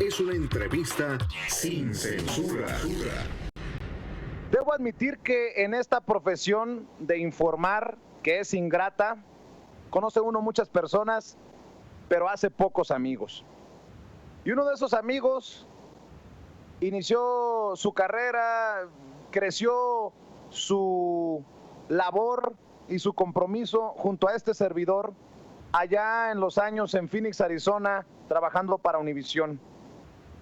es una entrevista sin censura. Debo admitir que en esta profesión de informar, que es ingrata, conoce uno muchas personas, pero hace pocos amigos. Y uno de esos amigos inició su carrera, creció su labor y su compromiso junto a este servidor allá en los años en Phoenix, Arizona, trabajando para Univisión.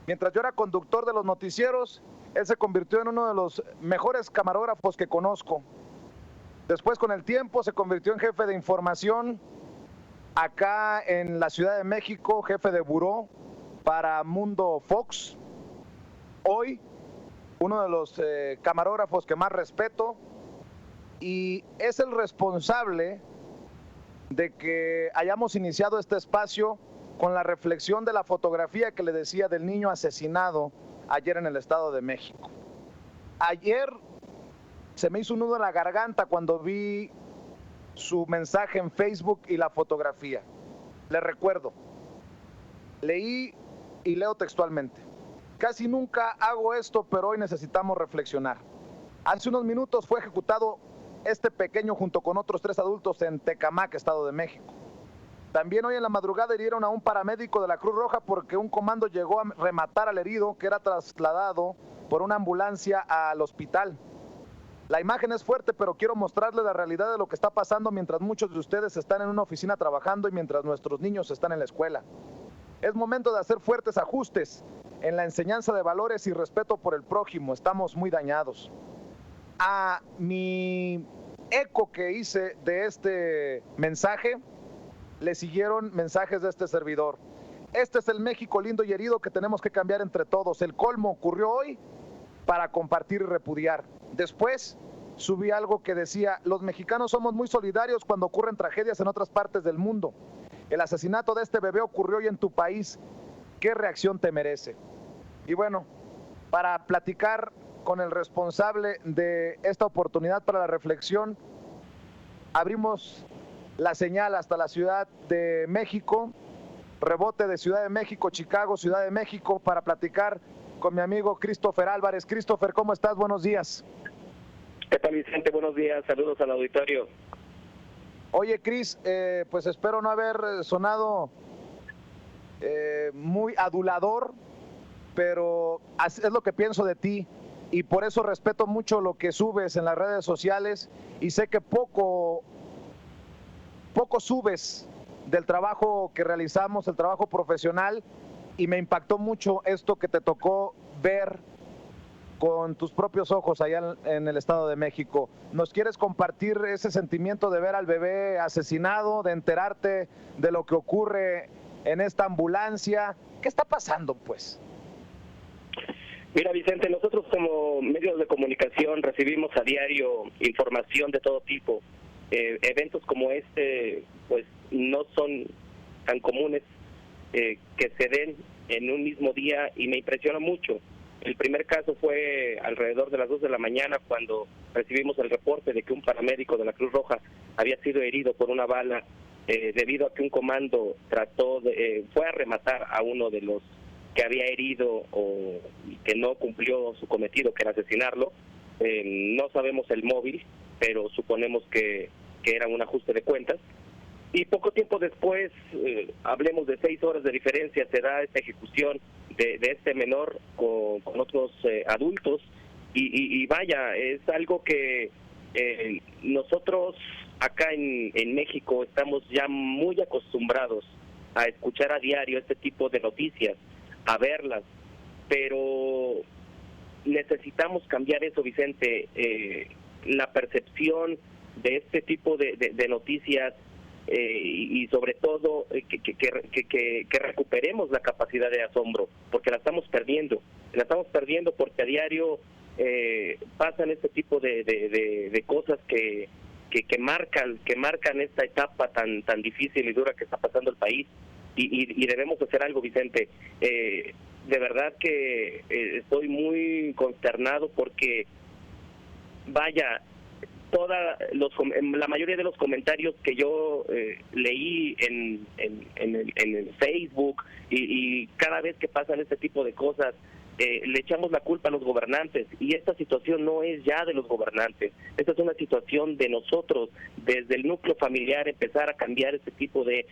Mientras yo era conductor de los noticieros, él se convirtió en uno de los mejores camarógrafos que conozco. Después, con el tiempo, se convirtió en jefe de información acá en la Ciudad de México, jefe de buró para Mundo Fox. Hoy, uno de los camarógrafos que más respeto, y es el responsable de que hayamos iniciado este espacio con la reflexión de la fotografía que le decía del niño asesinado ayer en el Estado de México. Ayer se me hizo un nudo en la garganta cuando vi su mensaje en Facebook y la fotografía. Le recuerdo, leí y leo textualmente: casi nunca hago esto, pero hoy necesitamos reflexionar. Hace unos minutos fue ejecutado este pequeño junto con otros 3 adultos en Tecamac, Estado de México. También hoy en la madrugada hirieron a un paramédico de la Cruz Roja porque un comando llegó a rematar al herido, que era trasladado por una ambulancia al hospital. La imagen es fuerte, pero quiero mostrarles la realidad de lo que está pasando mientras muchos de ustedes están en una oficina trabajando y mientras nuestros niños están en la escuela. Es momento de hacer fuertes ajustes en la enseñanza de valores y respeto por el prójimo. Estamos muy dañados. A mi eco que hice de este mensaje, le siguieron mensajes de este servidor. Este es el México lindo y herido que tenemos que cambiar entre todos. El colmo ocurrió hoy para compartir y repudiar. Después subí algo que decía: los mexicanos somos muy solidarios cuando ocurren tragedias en otras partes del mundo. El asesinato de este bebé ocurrió hoy en tu país. ¿Qué reacción te merece? Y bueno, para platicar con el responsable de esta oportunidad para la reflexión, abrimos la señal hasta la Ciudad de México, rebote de Ciudad de México, Chicago, Ciudad de México, para platicar con mi amigo Christopher Álvarez. Christopher, ¿cómo estás? Buenos días. ¿Qué tal, Vicente? Buenos días, saludos al auditorio. Oye, Chris, pues espero no haber sonado muy adulador, pero es lo que pienso de ti y por eso respeto mucho lo que subes en las redes sociales y sé que poco subes del trabajo que realizamos, el trabajo profesional, y me impactó mucho esto que te tocó ver con tus propios ojos allá en el Estado de México. ¿Nos quieres compartir ese sentimiento de ver al bebé asesinado, de enterarte de lo que ocurre en esta ambulancia? ¿Qué está pasando, pues? Mira, Vicente, nosotros como medios de comunicación recibimos a diario información de todo tipo. Eventos como este, pues no son tan comunes que se den en un mismo día y me impresiona mucho. El primer caso fue alrededor de las 2 de la mañana cuando recibimos el reporte de que un paramédico de la Cruz Roja había sido herido por una bala debido a que un comando fue a rematar a uno de los que había herido o que no cumplió su cometido, que era asesinarlo. No sabemos el móvil, pero suponemos que era un ajuste de cuentas. Y poco tiempo después, hablemos de 6 horas de diferencia, se da esta ejecución de este menor con otros adultos. Y vaya, es algo que nosotros acá en México estamos ya muy acostumbrados a escuchar a diario este tipo de noticias, a verlas, pero necesitamos cambiar eso, Vicente. La percepción de este tipo de noticias y sobre todo que recuperemos la capacidad de asombro, porque la estamos perdiendo porque a diario pasan este tipo de cosas que marcan esta etapa tan difícil y dura que está pasando el país. Y debemos hacer algo, Vicente. De verdad que estoy muy consternado porque, vaya, la mayoría de los comentarios que yo leí en el Facebook y cada vez que pasan este tipo de cosas, le echamos la culpa a los gobernantes, y esta situación no es ya de los gobernantes, esta es una situación de nosotros, desde el núcleo familiar, empezar a cambiar este tipo de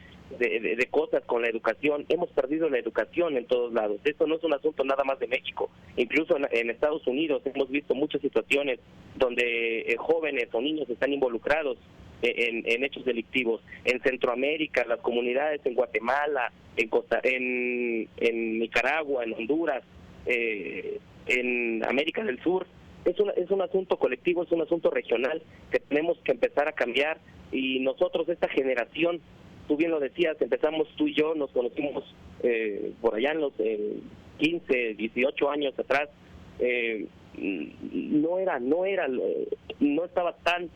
cosas con la educación. Hemos perdido la educación en todos lados. Esto no es un asunto nada más de México, incluso en Estados Unidos hemos visto muchas situaciones donde jóvenes o niños están involucrados en hechos delictivos. En Centroamérica, las comunidades en Guatemala, en Nicaragua, en Honduras, en América del Sur, es un asunto colectivo, es un asunto regional que tenemos que empezar a cambiar. Y nosotros, esta generación, tú bien lo decías, empezamos tú y yo, nos conocimos por allá en los 15, 18 años atrás, no estaba tan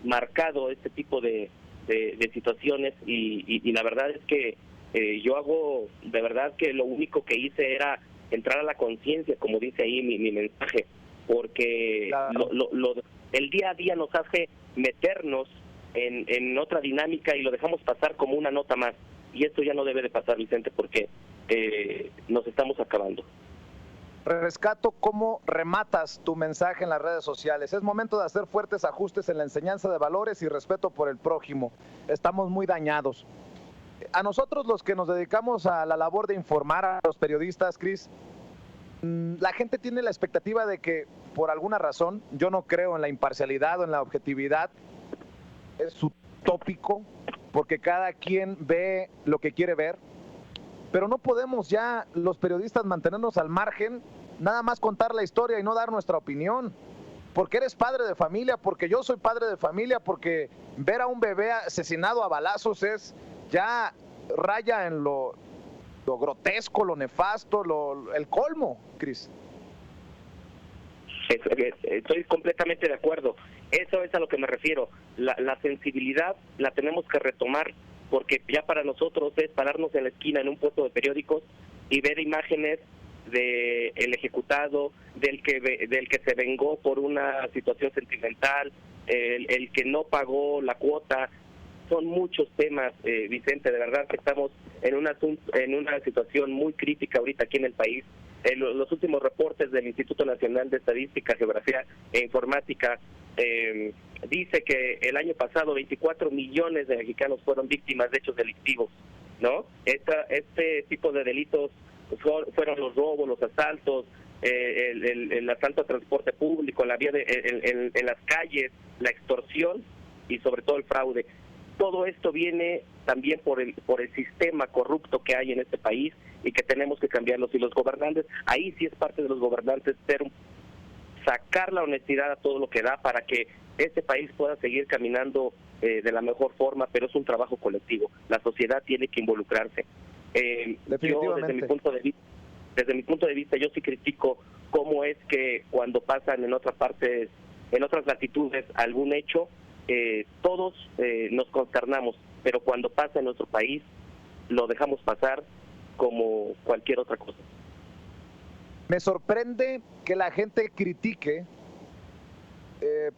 marcado este tipo de situaciones, y la verdad es que yo hago, de verdad que lo único que hice era entrar a la conciencia, como dice ahí mi mensaje, porque claro, el día a día nos hace meternos en otra dinámica y lo dejamos pasar como una nota más, y esto ya no debe de pasar, Vicente, porque nos estamos acabando. Rescato cómo rematas tu mensaje en las redes sociales. Es momento de hacer fuertes ajustes en la enseñanza de valores y respeto por el prójimo. Estamos muy dañados. A nosotros, los que nos dedicamos a la labor de informar, a los periodistas, Cris, la gente tiene la expectativa de que, por alguna razón, yo no creo en la imparcialidad o en la objetividad, es utópico, porque cada quien ve lo que quiere ver, pero no podemos ya los periodistas mantenernos al margen, nada más contar la historia y no dar nuestra opinión, porque eres padre de familia, porque yo soy padre de familia, porque ver a un bebé asesinado a balazos es ya raya en lo grotesco, lo nefasto, el colmo, Cris. Estoy completamente de acuerdo. Eso es a lo que me refiero. La sensibilidad la tenemos que retomar, porque ya para nosotros es pararnos en la esquina en un puesto de periódicos y ver imágenes del ejecutado, del que se vengó por una situación sentimental, el que no pagó la cuota. Son muchos temas, Vicente, de verdad que estamos en una situación muy crítica ahorita aquí en el país. Los últimos reportes del Instituto Nacional de Estadística, Geografía e Informática dice que el año pasado 24 millones de mexicanos fueron víctimas de hechos delictivos, ¿no? Este tipo de delitos fueron los robos, los asaltos, el asalto a transporte público, la vía en las calles, la extorsión y sobre todo el fraude. Todo esto viene también por el sistema corrupto que hay en este país y que tenemos que cambiarlos. Y los gobernantes, ahí sí es parte de los gobernantes sacar la honestidad a todo lo que da para que este país pueda seguir caminando de la mejor forma, pero es un trabajo colectivo. La sociedad tiene que involucrarse. Yo, desde mi punto de vista, yo sí critico cómo es que cuando pasan en otras latitudes algún hecho, todos nos consternamos, pero cuando pasa en nuestro país lo dejamos pasar como cualquier otra cosa. Me sorprende que la gente critique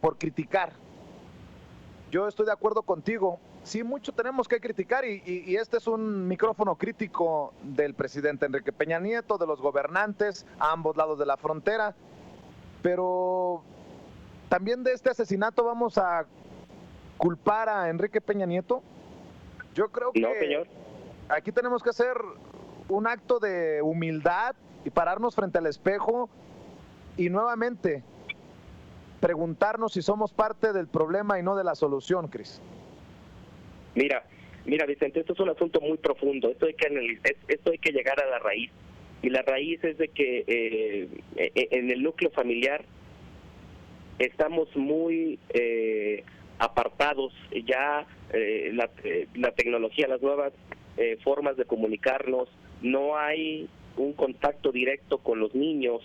por criticar. Yo estoy de acuerdo contigo. Sí, mucho tenemos que criticar y este es un micrófono crítico del presidente Enrique Peña Nieto, de los gobernantes a ambos lados de la frontera, pero también de este asesinato vamos a culpar a Enrique Peña Nieto. Yo creo que no, señor. Aquí tenemos que hacer un acto de humildad y pararnos frente al espejo y nuevamente preguntarnos si somos parte del problema y no de la solución, Cris. Mira, Vicente, esto es un asunto muy profundo. Esto hay que llegar a la raíz. Y la raíz es de que en el núcleo familiar estamos muy apartados. Ya la tecnología, las nuevas formas de comunicarnos, no hay un contacto directo con los niños,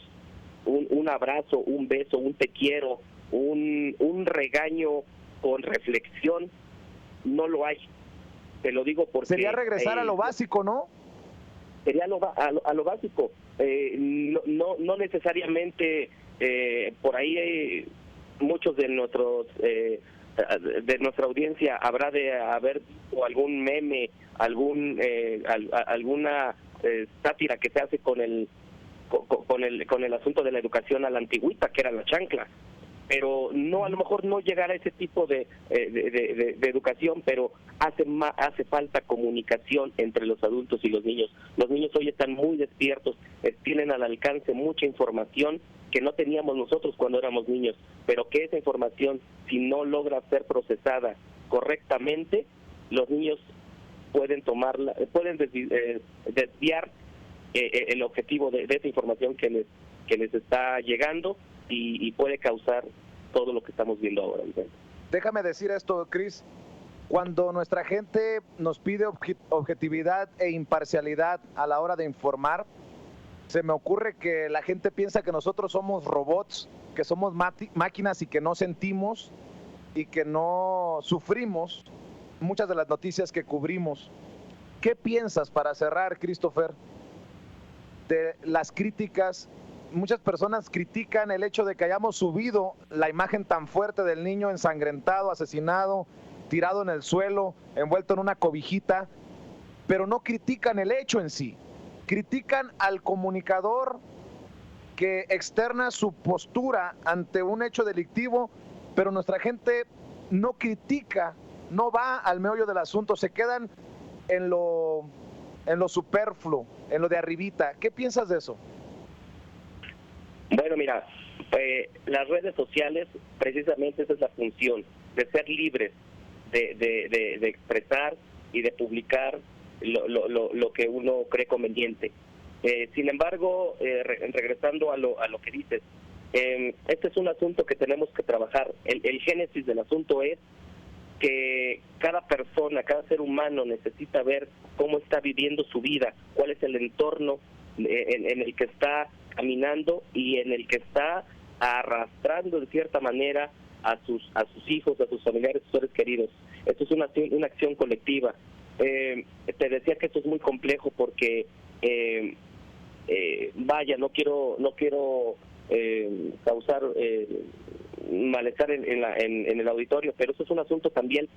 un abrazo, un beso, un te quiero, un regaño con reflexión, no lo hay. Te lo digo porque sería regresar a lo básico, ¿no? Sería a lo básico. No necesariamente por ahí muchos de nuestra audiencia habrá de haber visto algún meme, alguna sátira que se hace con el asunto de la educación a la antigüita, que era la chancla. Pero no, a lo mejor no llegar a ese tipo de educación, pero hace falta comunicación entre los adultos y los niños. Los niños hoy están muy despiertos, tienen al alcance mucha información que no teníamos nosotros cuando éramos niños, pero que esa información, si no logra ser procesada correctamente, los niños pueden desviar el objetivo de esa información que les está llegando, y puede causar todo lo que estamos viendo ahora. Déjame decir esto, Cris. Cuando nuestra gente nos pide objetividad e imparcialidad a la hora de informar, se me ocurre que la gente piensa que nosotros somos robots, que somos máquinas y que no sentimos y que no sufrimos muchas de las noticias que cubrimos. ¿Qué piensas, para cerrar, Christopher, de las críticas? Muchas personas critican el hecho de que hayamos subido la imagen tan fuerte del niño ensangrentado, asesinado, tirado en el suelo, envuelto en una cobijita, pero no critican el hecho en sí. Critican al comunicador que externa su postura ante un hecho delictivo, pero nuestra gente no critica, no va al meollo del asunto, se quedan en lo superfluo, en lo de arribita. ¿Qué piensas de eso? Bueno, mira, las redes sociales, precisamente esa es la función, de ser libres, de expresar y de publicar lo que uno cree conveniente. Sin embargo, regresando a lo que dices, este es un asunto que tenemos que trabajar. El génesis del asunto es que cada persona, cada ser humano necesita ver cómo está viviendo su vida, cuál es el entorno en el que está caminando y en el que está arrastrando de cierta manera a sus hijos, a sus familiares, a sus seres queridos. Esto es una acción colectiva. Te decía que esto es muy complejo porque no quiero causar malestar en el auditorio, pero eso es un asunto también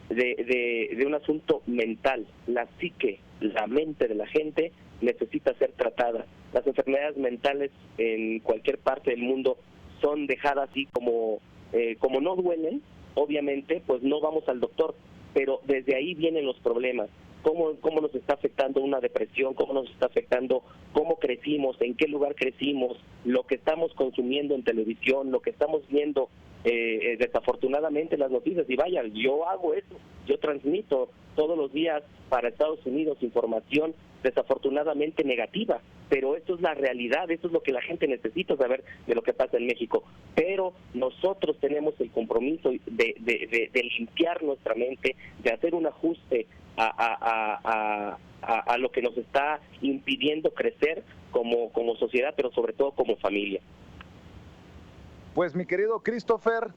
de un asunto mental. La psique, la mente de la gente necesita ser tratada. Las enfermedades mentales en cualquier parte del mundo son dejadas así como no duelen, obviamente, pues no vamos al doctor, pero desde ahí vienen los problemas. ¿Cómo nos está afectando una depresión? ¿Cómo nos está afectando cómo crecimos? ¿En qué lugar crecimos? Lo que estamos consumiendo en televisión, lo que estamos viendo desafortunadamente en las noticias. Y vaya, yo hago eso, yo transmito todos los días para Estados Unidos información desafortunadamente negativa, pero esto es la realidad, esto es lo que la gente necesita saber de lo que pasa en México. Pero nosotros tenemos el compromiso de limpiar nuestra mente, de hacer un ajuste a lo que nos está impidiendo crecer como sociedad, pero sobre todo como familia. Pues mi querido Christopher,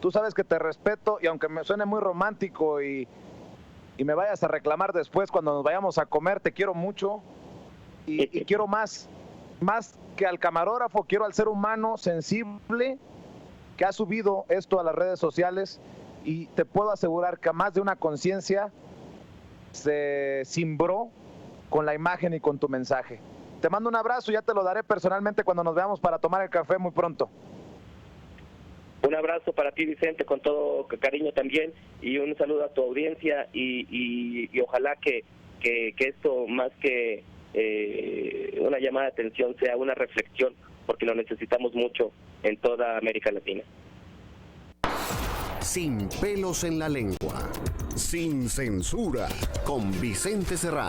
tú sabes que te respeto, y aunque me suene muy romántico y me vayas a reclamar después cuando nos vayamos a comer, te quiero mucho y quiero más que al camarógrafo, quiero al ser humano sensible que ha subido esto a las redes sociales, y te puedo asegurar que a más de una conciencia se cimbró con la imagen y con tu mensaje. Te mando un abrazo, ya te lo daré personalmente cuando nos veamos para tomar el café muy pronto. Un abrazo para ti, Vicente, con todo cariño también, y un saludo a tu audiencia, y ojalá que esto, más que una llamada de atención, sea una reflexión, porque lo necesitamos mucho en toda América Latina. Sin pelos en la lengua, sin censura, con Vicente Serrano.